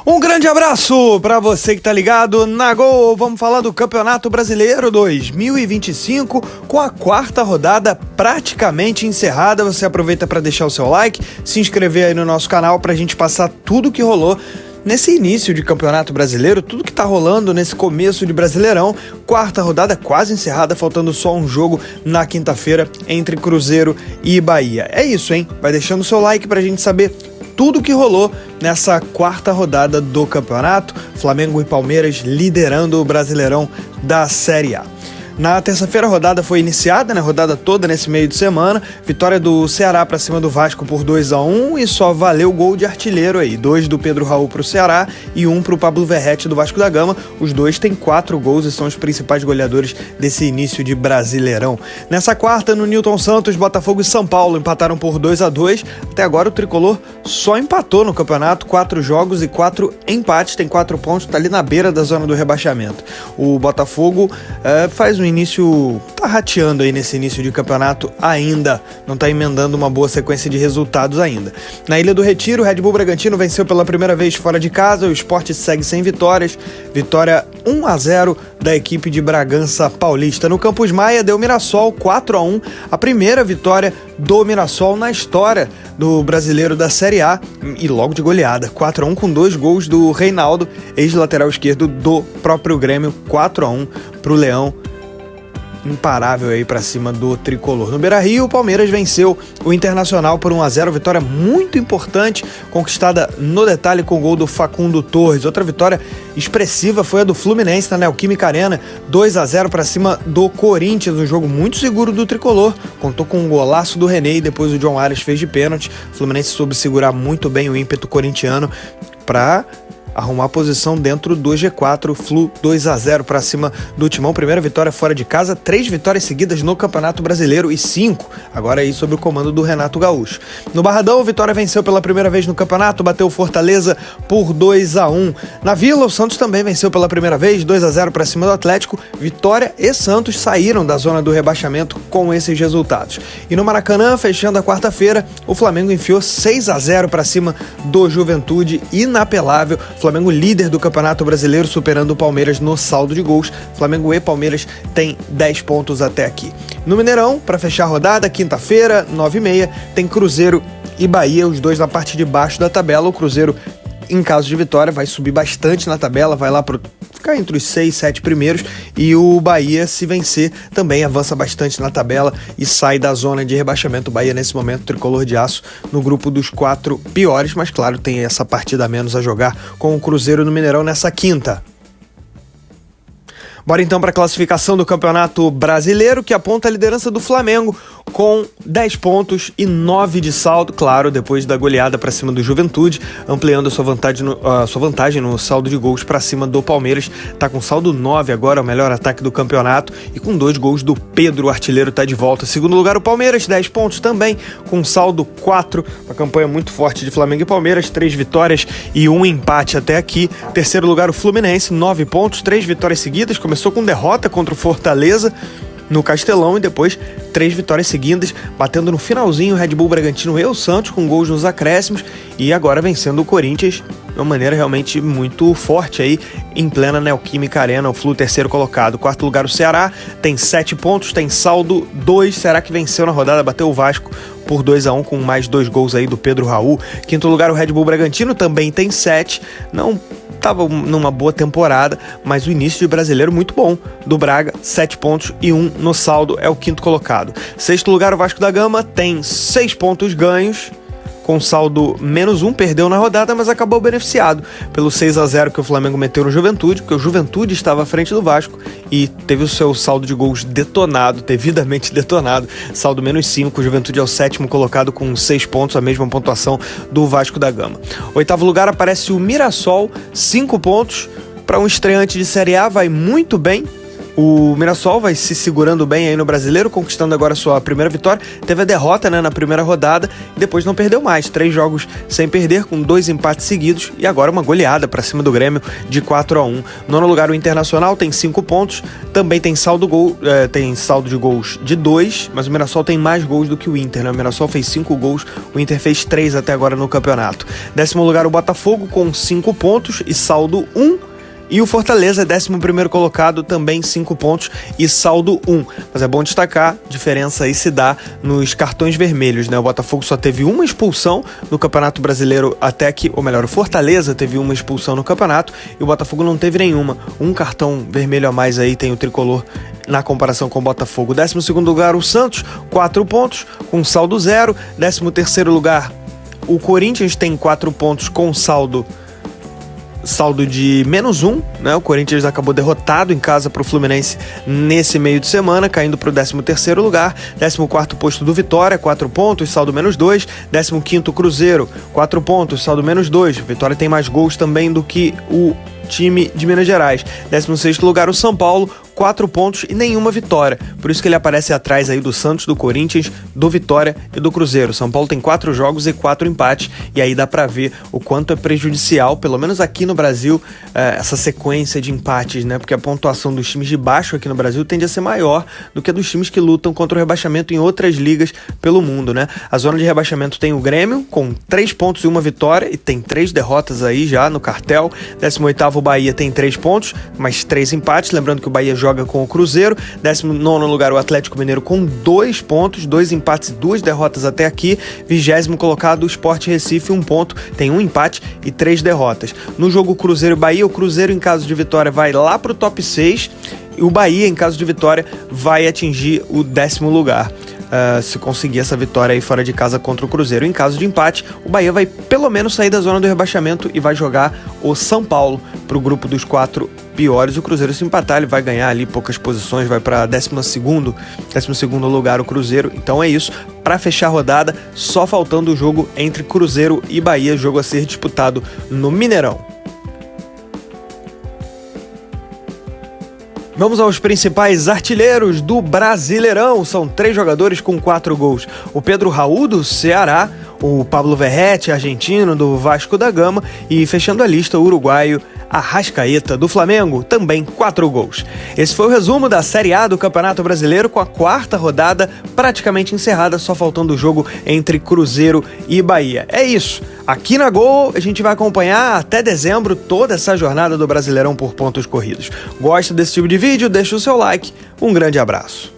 Um grande abraço para você que tá ligado na Gol. Vamos falar do Campeonato Brasileiro 2025 com a quarta rodada praticamente encerrada. Você aproveita para deixar o seu like, se inscrever aí no nosso canal pra gente passar tudo que rolou nesse início de Campeonato Brasileiro, tudo que tá rolando nesse começo de Brasileirão. Quarta rodada quase encerrada, faltando só um jogo na quinta-feira entre Cruzeiro e Bahia. É isso, hein? Vai deixando o seu like pra gente saber tudo que rolou nessa quarta rodada do campeonato. Flamengo e Palmeiras liderando o Brasileirão da Série A. Na terça-feira a rodada foi iniciada, né? Rodada toda nesse meio de semana. Vitória do Ceará para cima do Vasco por 2-1 e só valeu gol de artilheiro aí. 2 do Pedro Raul para o Ceará e 1 para o Pablo Verratti do Vasco da Gama. Os dois têm 4 gols e são os principais goleadores desse início de Brasileirão. Nessa quarta, no Newton Santos, Botafogo e São Paulo empataram por 2-2. Até agora o Tricolor só empatou no campeonato, 4 jogos e 4 empates, tem 4 pontos, tá ali na beira da zona do rebaixamento. O Botafogo faz um início, tá rateando aí nesse início de campeonato ainda, não tá emendando uma boa sequência de resultados ainda. Na Ilha do Retiro, o Red Bull Bragantino venceu pela primeira vez fora de casa, o Sport segue sem vitórias, vitória 1-0 da equipe de Bragança Paulista. No Campus Maia deu Mirassol 4-1, a primeira vitória do Mirassol na história do Brasileiro da Série A e logo de goleada, 4-1 com 2 gols do Reinaldo, ex-lateral esquerdo do próprio Grêmio, 4-1 pro Leão. Imparável aí pra cima do Tricolor. No Beira-Rio, o Palmeiras venceu o Internacional por 1-0, vitória muito importante, conquistada no detalhe com o gol do Facundo Torres. Outra vitória expressiva foi a do Fluminense na Neoquímica Arena, 2-0 pra cima do Corinthians, um jogo muito seguro do Tricolor, contou com um golaço do René e depois o John Arias fez de pênalti. O Fluminense soube segurar muito bem o ímpeto corintiano pra arrumar a posição dentro do G4, Flu 2-0 para cima do Timão, primeira vitória fora de casa, 3 vitórias seguidas no Campeonato Brasileiro e 5, agora aí sob o comando do Renato Gaúcho. No Barradão, o Vitória venceu pela primeira vez no campeonato, bateu o Fortaleza por 2-1. Na Vila, o Santos também venceu pela primeira vez, 2-0 para cima do Atlético, Vitória e Santos saíram da zona do rebaixamento com esses resultados. E no Maracanã, fechando a quarta-feira, o Flamengo enfiou 6-0 para cima do Juventude, inapelável. Flamengo líder do Campeonato Brasileiro, superando o Palmeiras no saldo de gols. Flamengo e Palmeiras têm 10 pontos até aqui. No Mineirão, para fechar a rodada, quinta-feira, 9h30, tem Cruzeiro e Bahia, os dois na parte de baixo da tabela. O Cruzeiro, em caso de vitória, vai subir bastante na tabela, vai lá para ficar entre os 6, 7 primeiros, e o Bahia, se vencer, também avança bastante na tabela e sai da zona de rebaixamento. O Bahia, nesse momento, tricolor de aço no grupo dos 4 piores, mas claro, tem essa partida a menos a jogar com o Cruzeiro no Mineirão nessa quinta. Bora então para a classificação do Campeonato Brasileiro, que aponta a liderança do Flamengo com 10 pontos e 9 de saldo, claro, depois da goleada para cima do Juventude, ampliando a sua vantagem no saldo de gols para cima do Palmeiras. Tá com saldo 9 agora, o melhor ataque do campeonato, e com 2 gols do Pedro, o artilheiro, tá de volta. Segundo lugar, o Palmeiras, 10 pontos também, com saldo 4, uma campanha muito forte de Flamengo e Palmeiras, 3 vitórias e 1 empate até aqui. Terceiro lugar, o Fluminense, 9 pontos, 3 vitórias seguidas, começou com derrota contra o Fortaleza no Castelão e depois 3 vitórias seguidas, batendo no finalzinho o Red Bull Bragantino e o Santos com gols nos acréscimos, e agora vencendo o Corinthians de uma maneira realmente muito forte aí em plena Neoquímica Arena. O Flu, terceiro colocado. Quarto lugar, o Ceará, tem 7 pontos, tem saldo 2. Ceará que venceu na rodada, bateu o Vasco por 2-1 com mais 2 gols aí do Pedro Raul. Quinto lugar, o Red Bull Bragantino, também tem 7, não estava numa boa temporada, mas o início de Brasileiro muito bom do Braga, 7 pontos e 1 no saldo, é o quinto colocado. Sexto lugar, o Vasco da Gama, tem 6 pontos ganhos, com saldo -1, perdeu na rodada, mas acabou beneficiado pelo 6-0 que o Flamengo meteu no Juventude, porque o Juventude estava à frente do Vasco e teve o seu saldo de gols detonado, devidamente detonado, saldo -5, o Juventude é o sétimo colocado com 6 pontos, a mesma pontuação do Vasco da Gama. Oitavo lugar aparece o Mirassol, 5 pontos, para um estreante de Série A, vai muito bem, O Mirassol vai se segurando bem aí no Brasileiro, conquistando agora sua primeira vitória. Teve a derrota, né, na primeira rodada e depois não perdeu mais. 3 jogos sem perder, com 2 empates seguidos e agora uma goleada para cima do Grêmio de 4-1. Nono lugar o Internacional, tem 5 pontos. Também tem saldo de gols de 2, mas o Mirassol tem mais gols do que o Inter, né? O Mirassol fez 5 gols, o Inter fez 3 até agora no campeonato. 10º lugar o Botafogo com 5 pontos e saldo 1. E o Fortaleza, 11º colocado, também 5 pontos e saldo 1. Mas é bom destacar, a diferença aí se dá nos cartões vermelhos, né? O Botafogo só teve uma expulsão no Campeonato Brasileiro até aqui, ou melhor, o Fortaleza teve uma expulsão no campeonato e o Botafogo não teve nenhuma. Um cartão vermelho a mais aí tem o tricolor na comparação com o Botafogo. 12º lugar o Santos, 4 pontos com saldo 0. 13º lugar o Corinthians tem 4 pontos com saldo de -1, né? O Corinthians acabou derrotado em casa para o Fluminense nesse meio de semana, caindo para o 13º lugar. 14º posto do Vitória, 4 pontos, saldo -2. 15º Cruzeiro, 4 pontos, saldo -2. Vitória tem mais gols também do que o time de Minas Gerais. 16º lugar o São Paulo, 4 pontos e nenhuma vitória. Por isso que ele aparece atrás aí do Santos, do Corinthians, do Vitória e do Cruzeiro. São Paulo tem 4 jogos e 4 empates, e aí dá pra ver o quanto é prejudicial, pelo menos aqui no Brasil, essa sequência de empates, né? Porque a pontuação dos times de baixo aqui no Brasil tende a ser maior do que a dos times que lutam contra o rebaixamento em outras ligas pelo mundo, né? A zona de rebaixamento tem o Grêmio, com 3 pontos e 1 vitória, e tem 3 derrotas aí já no cartel. 18º o Bahia tem 3 pontos, mas 3 empates, lembrando que o Bahia joga com o Cruzeiro. 19º lugar o Atlético Mineiro com 2 pontos, 2 empates e 2 derrotas até aqui. 20º colocado o Sport Recife, 1 ponto, tem 1 empate e 3 derrotas. No jogo Cruzeiro e Bahia, o Cruzeiro em caso de vitória vai lá pro top 6 e o Bahia em caso de vitória vai atingir o 10º lugar. Se conseguir essa vitória aí fora de casa contra o Cruzeiro. Em caso de empate, o Bahia vai pelo menos sair da zona do rebaixamento e vai jogar o São Paulo pro grupo dos 4 piores. O Cruzeiro, se empatar, ele vai ganhar ali poucas posições, vai para 12º lugar o Cruzeiro. Então é isso, para fechar a rodada, só faltando o jogo entre Cruzeiro e Bahia, jogo a ser disputado no Mineirão. Vamos aos principais artilheiros do Brasileirão. São 3 jogadores com 4 gols. O Pedro Raul, do Ceará, o Pablo Verratti, argentino, do Vasco da Gama, e fechando a lista, o uruguaio Arrascaeta, do Flamengo, também 4 gols. Esse foi o resumo da Série A do Campeonato Brasileiro, com a 4ª rodada praticamente encerrada, só faltando o jogo entre Cruzeiro e Bahia. É isso. Aqui na Gol, a gente vai acompanhar até dezembro toda essa jornada do Brasileirão por pontos corridos. Gosta desse tipo de vídeo? Deixa o seu like. Um grande abraço.